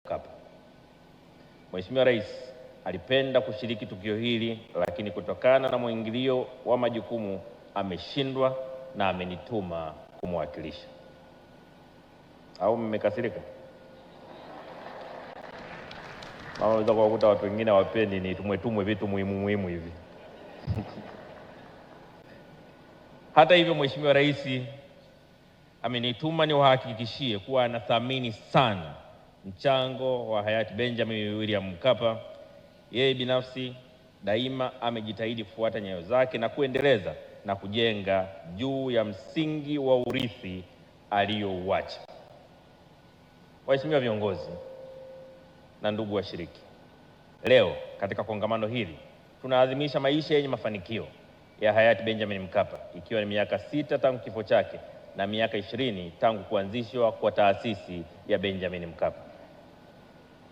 Mkapa. Mheshimiwa Rais alipenda kushiriki tukio hili, lakini kutokana na mwingilio wa majukumu ameshindwa na amenituma kumwakilisha. Au mmekasirika? Naweza kuwakuta watu wengine hawapendi ni tumwe vitu muhimu hivi. Hata hivyo, Mheshimiwa Rais amenituma niwahakikishie kuwa anathamini sana mchango wa hayati Benjamin William Mkapa. Yeye binafsi daima amejitahidi kufuata nyayo zake na kuendeleza na kujenga juu ya msingi wa urithi aliyouacha. Waheshimiwa viongozi na ndugu washiriki, leo katika kongamano hili tunaadhimisha maisha yenye mafanikio ya hayati Benjamin Mkapa, ikiwa ni miaka 6 tangu kifo chake na miaka 20 tangu kuanzishwa kwa taasisi ya Benjamin Mkapa.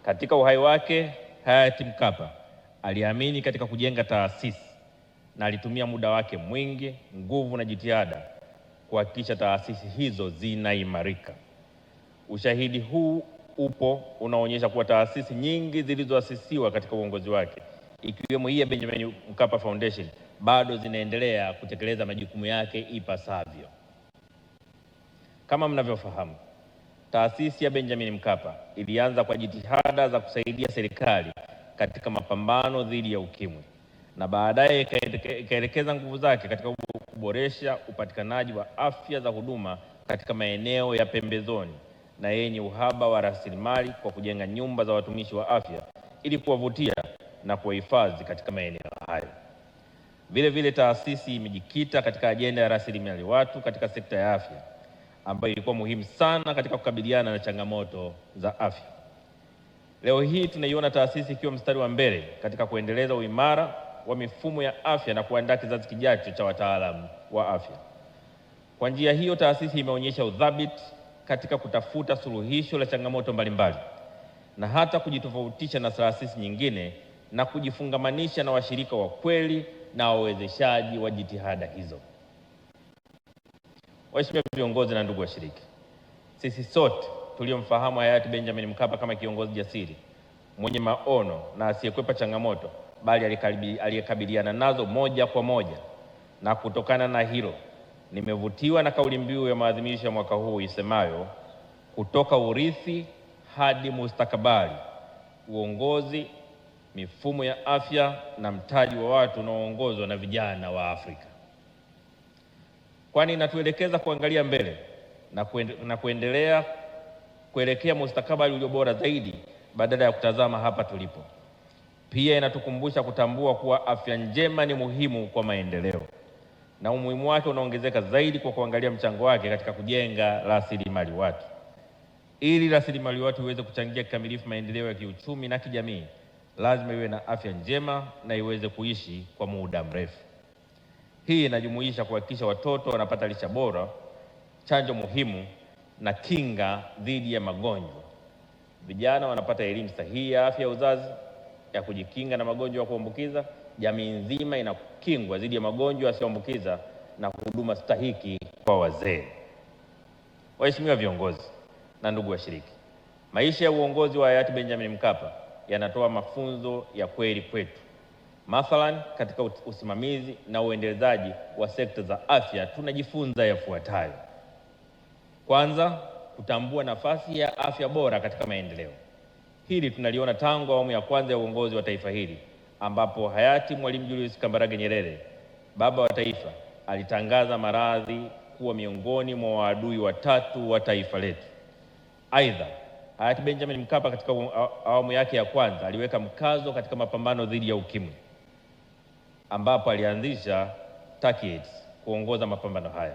Katika uhai wake, hayati Mkapa aliamini katika kujenga taasisi na alitumia muda wake mwingi, nguvu na jitihada kuhakikisha taasisi hizo zinaimarika. Ushahidi huu upo unaonyesha kuwa taasisi nyingi zilizoasisiwa katika uongozi wake, ikiwemo hii ya Benjamin Mkapa Foundation, bado zinaendelea kutekeleza majukumu yake ipasavyo. Kama mnavyofahamu, taasisi ya Benjamin Mkapa ilianza kwa jitihada za kusaidia serikali katika mapambano dhidi ya UKIMWI na baadaye ikaelekeza nguvu zake katika kuboresha upatikanaji wa afya za huduma katika maeneo ya pembezoni na yenye uhaba wa rasilimali kwa kujenga nyumba za watumishi wa afya ili kuwavutia na kuwahifadhi katika maeneo hayo. Vile vile taasisi imejikita katika ajenda ya rasilimali watu katika sekta ya afya, ambayo ilikuwa muhimu sana katika kukabiliana na changamoto za afya. Leo hii tunaiona taasisi ikiwa mstari wa mbele katika kuendeleza uimara wa mifumo ya afya na kuandaa kizazi kijacho cha wataalamu wa afya. Kwa njia hiyo, taasisi imeonyesha udhabiti katika kutafuta suluhisho la changamoto mbalimbali na hata kujitofautisha na taasisi nyingine na kujifungamanisha na washirika wa kweli na wawezeshaji wa jitihada hizo. Waheshimiwa viongozi na ndugu washiriki, sisi sote tuliomfahamu hayati Benjamin Mkapa kama kiongozi jasiri, mwenye maono na asiyekwepa changamoto, bali aliyekabiliana nazo moja kwa moja. Na kutokana na hilo, nimevutiwa na kauli mbiu ya maadhimisho ya mwaka huu isemayo, kutoka urithi hadi mustakabali, uongozi, mifumo ya afya na mtaji wa watu unaoongozwa na vijana wa Afrika. Kwani inatuelekeza kuangalia mbele na kuendelea kuelekea mustakabali ulio bora zaidi badala ya kutazama hapa tulipo. Pia inatukumbusha kutambua kuwa afya njema ni muhimu kwa maendeleo, na umuhimu wake unaongezeka zaidi kwa kuangalia mchango wake katika kujenga rasilimali watu. Ili rasilimali watu iweze kuchangia kikamilifu maendeleo ya kiuchumi na kijamii, lazima iwe na afya njema na iweze kuishi kwa muda mrefu. Hii inajumuisha kuhakikisha watoto wanapata lishe bora, chanjo muhimu na kinga dhidi ya magonjwa. Vijana wanapata elimu sahihi ya afya ya uzazi ya kujikinga na magonjwa ya kuambukiza. Jamii nzima inakingwa dhidi ya magonjwa yasiyoambukiza na huduma stahiki kwa wazee. Waheshimiwa viongozi na ndugu washiriki, maisha ya uongozi wa hayati Benjamin Mkapa yanatoa mafunzo ya kweli kwetu. Mathalan, katika usimamizi na uendelezaji wa sekta za afya tunajifunza yafuatayo. Kwanza, kutambua nafasi ya afya bora katika maendeleo. Hili tunaliona tangu awamu ya kwanza ya uongozi wa taifa hili, ambapo hayati Mwalimu Julius Kambarage Nyerere, baba wa taifa, alitangaza maradhi kuwa miongoni mwa maadui watatu wa taifa letu. Aidha, hayati Benjamin Mkapa katika awamu yake ya kwanza aliweka mkazo katika mapambano dhidi ya UKIMWI, ambapo alianzisha TACAIDS kuongoza mapambano haya.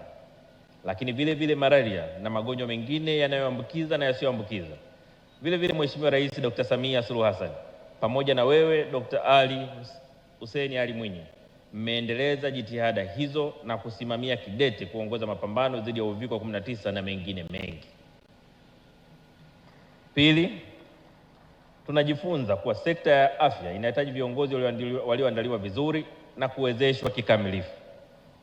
Lakini vile vile malaria na magonjwa mengine yanayoambukiza na yasiyoambukiza. Vile vile Mheshimiwa Rais Dr. Samia Suluhu Hassan pamoja na wewe Dr. Ali Hussein Ali Mwinyi mmeendeleza jitihada hizo na kusimamia kidete kuongoza mapambano dhidi ya uviko 19 na mengine mengi. Pili, tunajifunza kuwa sekta ya afya inahitaji viongozi walioandaliwa vizuri na kuwezeshwa kikamilifu.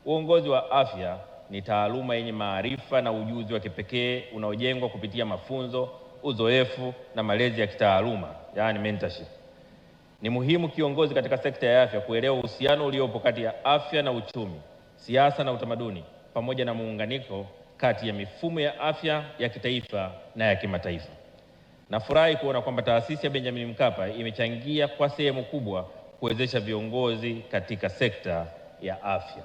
Uongozi wa afya ni taaluma yenye maarifa na ujuzi wa kipekee unaojengwa kupitia mafunzo, uzoefu na malezi ya kitaaluma, yaani mentorship. Ni muhimu kiongozi katika sekta ya afya kuelewa uhusiano uliopo kati ya afya na uchumi, siasa na utamaduni, pamoja na muunganiko kati ya mifumo ya afya ya kitaifa na ya kimataifa. Nafurahi kuona kwamba taasisi ya Benjamin Mkapa imechangia kwa sehemu kubwa kuwezesha viongozi katika sekta ya afya.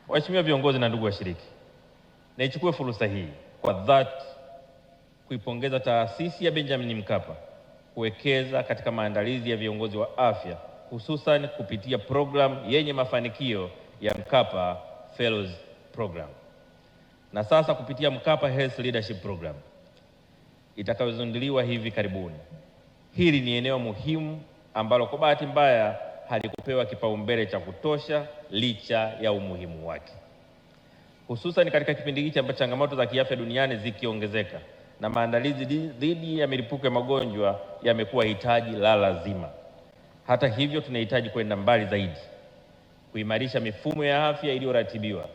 Waheshimiwa viongozi na ndugu washiriki, naichukue fursa hii kwa dhati kuipongeza taasisi ya Benjamin Mkapa kuwekeza katika maandalizi ya viongozi wa afya, hususan kupitia programu yenye mafanikio ya Mkapa Fellows Program na sasa kupitia Mkapa Health Leadership Program itakayozinduliwa hivi karibuni. Hili ni eneo muhimu ambalo kwa bahati mbaya halikupewa kipaumbele cha kutosha licha ya umuhimu wake, hususan katika kipindi hiki ambapo changamoto za kiafya duniani zikiongezeka na maandalizi dhidi ya milipuko ya magonjwa yamekuwa hitaji la lazima. Hata hivyo, tunahitaji kwenda mbali zaidi, kuimarisha mifumo ya afya iliyoratibiwa,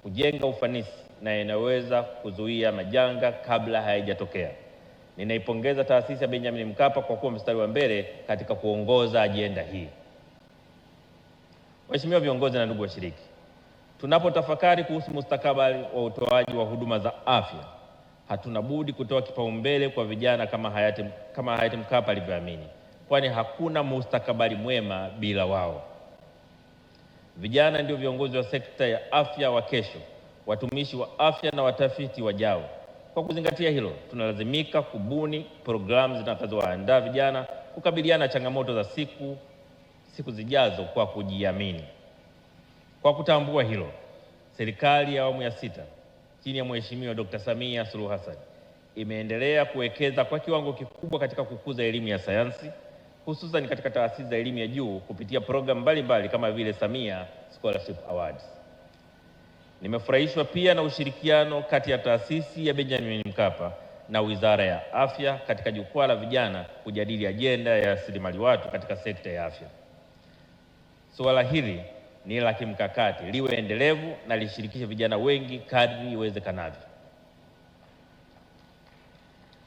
kujenga ufanisi na inaweza kuzuia majanga kabla hayajatokea. Ninaipongeza taasisi ya Benjamin Mkapa kwa kuwa mstari wa mbele katika kuongoza ajenda hii. Waheshimiwa viongozi na ndugu washiriki, tunapotafakari kuhusu mustakabali wa utoaji wa huduma za afya, hatuna budi kutoa kipaumbele kwa vijana kama hayati Mkapa alivyoamini, kwani hakuna mustakabali mwema bila wao. Vijana ndio viongozi wa sekta ya afya wa kesho, watumishi wa afya na watafiti wajao. Kwa kuzingatia hilo, tunalazimika kubuni programu zitakazowaandaa vijana kukabiliana na changamoto za siku zijazo kwa kujiamini. Kwa kutambua hilo, serikali ya awamu ya 6 chini ya Mheshimiwa Dr. Samia Suluhu Hassan imeendelea kuwekeza kwa kiwango kikubwa katika kukuza elimu ya sayansi, hususan katika taasisi za elimu ya juu kupitia programu mbalimbali kama vile Samia Scholarship Awards. Nimefurahishwa pia na ushirikiano kati ya taasisi ya Benjamin Mkapa na Wizara ya Afya katika jukwaa la vijana kujadili ajenda ya rasilimali watu katika sekta ya afya. Suala hili ni la kimkakati, liwe endelevu na lishirikishe vijana wengi kadri iwezekanavyo.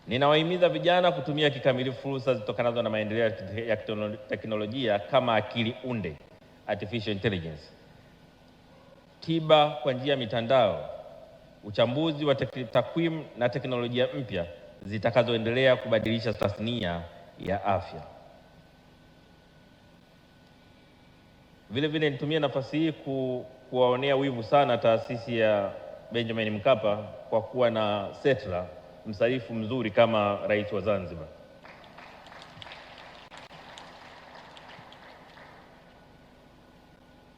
Ninawahimiza vijana kutumia kikamilifu fursa zitokanazo na maendeleo ya teknolojia kama akili unde, artificial intelligence, tiba kwa njia ya mitandao, uchambuzi wa takwimu na teknolojia mpya zitakazoendelea kubadilisha tasnia ya afya. Vile vile nitumie nafasi hii kuwaonea wivu sana taasisi ya Benjamin Mkapa kwa kuwa na setla msaifu mzuri kama Rais wa Zanzibar.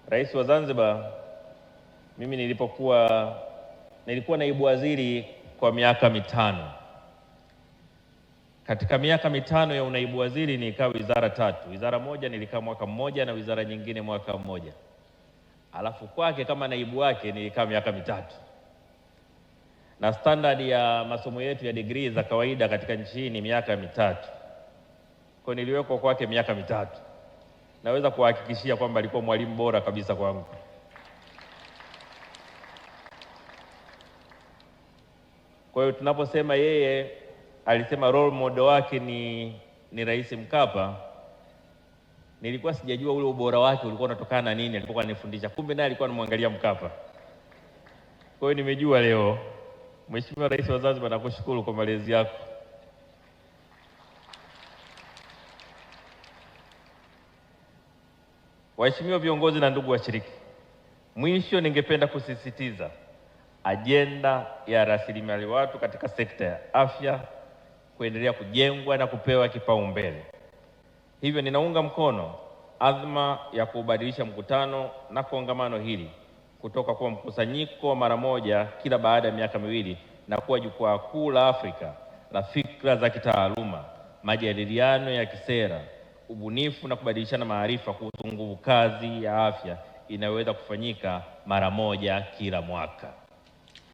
Rais wa Zanzibar, mimi nilikuwa naibu waziri kwa miaka 5. Katika miaka 5 ya unaibu waziri nilikaa wizara 3. Wizara moja nilikaa mwaka mmoja na wizara nyingine mwaka mmoja. Alafu kwake kama naibu wake nilikaa miaka 3. Na standard ya masomo yetu ya degree za kawaida katika nchi hii ni miaka 3. Kwa niliwekwa kwake miaka 3. Naweza kuhakikishia kwamba alikuwa mwalimu bora kabisa kwangu. Kwa hiyo tunaposema yeye alisema role model wake ni Rais Mkapa, nilikuwa sijajua ule ubora wake ulikuwa unatokana na nini alipokuwa anifundisha. Kumbe naye alikuwa anamwangalia Mkapa. Kwa hiyo nimejua leo. Mheshimiwa Rais wa Zanzibar, nakushukuru kwa malezi yako. Waheshimiwa viongozi na ndugu washiriki, mwisho ningependa kusisitiza ajenda ya rasilimali watu katika sekta ya afya kuendelea kujengwa na kupewa kipaumbele. Hivyo ninaunga mkono azma ya kubadilisha mkutano na kongamano hili kutoka kwa mkusanyiko wa mara moja kila baada ya miaka 2 na kuwa jukwaa kuu la Afrika la fikra za kitaaluma, majadiliano ya kisera, ubunifu na kubadilishana maarifa kuhusu nguvu kazi ya afya inayoweza kufanyika mara moja kila mwaka.